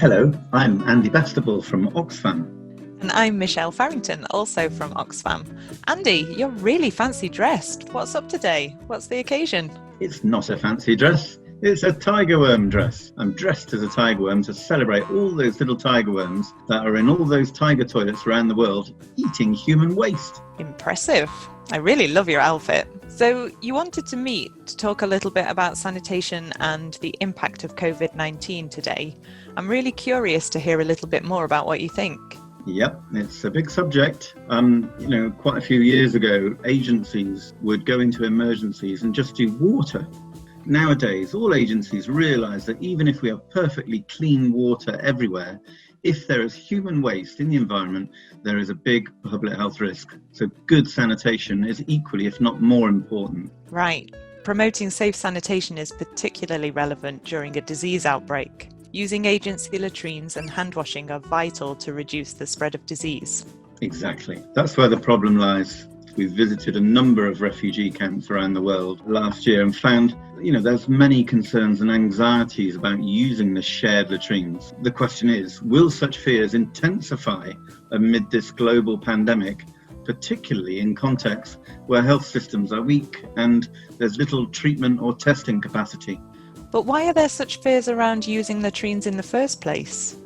Hello, I'm Andy Bastable from Oxfam. And I'm Michelle Farrington, also from Oxfam. Andy, you're really fancy dressed. What's up today? What's the occasion? It's not a fancy dress, it's a tiger worm dress. I'm dressed as a tiger worm to celebrate all those little tiger worms that are in all those tiger toilets around the world eating human waste. Impressive. I really love your outfit. So you wanted to meet to talk a little bit about sanitation and the impact of COVID-19 today. I'm really curious to hear a little bit more about what you think. Yep, it's a big subject. Quite a few years ago, agencies would go into emergencies and just do water. Nowadays, all agencies realise that even if we have perfectly clean water everywhere, if there is human waste in the environment, there is a big public health risk. So good sanitation is equally, if not more important. Right. Promoting safe sanitation is particularly relevant during a disease outbreak. Using agency latrines and hand washing are vital to reduce the spread of disease. Exactly. That's where the problem lies. We've visited a number of refugee camps around the world last year and found, there's many concerns and anxieties about using the shared latrines. The question is, will such fears intensify amid this global pandemic, particularly in contexts where health systems are weak and there's little treatment or testing capacity? But why are there such fears around using latrines in the first place?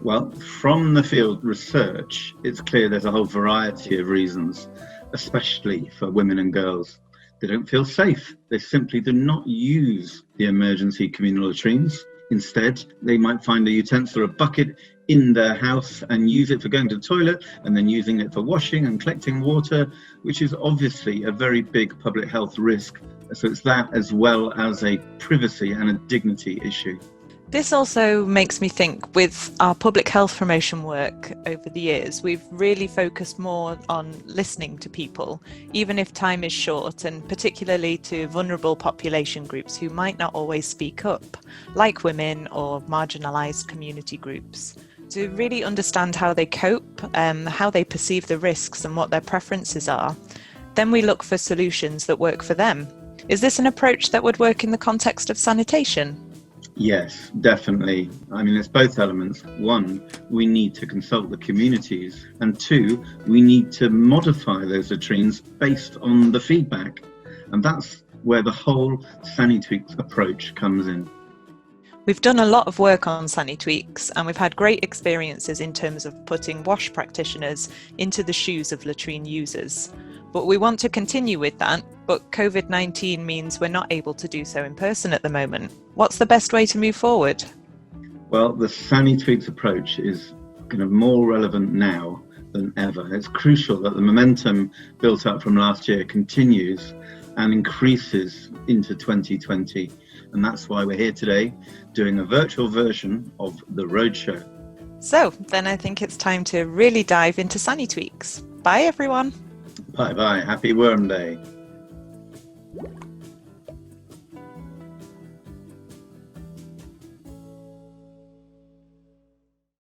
Well, from the field research, it's clear there's a whole variety of reasons, especially for women and girls. They don't feel safe. They simply do not use the emergency communal latrines. Instead, they might find a utensil or a bucket in their house and use it for going to the toilet and then using it for washing and collecting water, which is obviously a very big public health risk. So it's that as well as a privacy and a dignity issue. This also makes me think, with our public health promotion work over the years, we've really focused more on listening to people, even if time is short, and particularly to vulnerable population groups who might not always speak up, like women or marginalised community groups, to really understand how they cope, how they perceive the risks and what their preferences are. Then we look for solutions that work for them. Is this an approach that would work in the context of sanitation? Yes, definitely. It's both elements. One, we need to consult the communities. And two, we need to modify those latrines based on the feedback. And that's where the whole Sani Tweaks approach comes in. We've done a lot of work on Sani Tweaks, and we've had great experiences in terms of putting WASH practitioners into the shoes of latrine users. But we want to continue with that, but COVID-19 means we're not able to do so in person at the moment. What's the best way to move forward? Well, the Sani Tweaks approach is more relevant now than ever. It's crucial that the momentum built up from last year continues and increases into 2020. And that's why we're here today doing a virtual version of the Roadshow. So then I think it's time to really dive into Sani Tweaks. Bye everyone. Bye-bye. Happy Worm Day.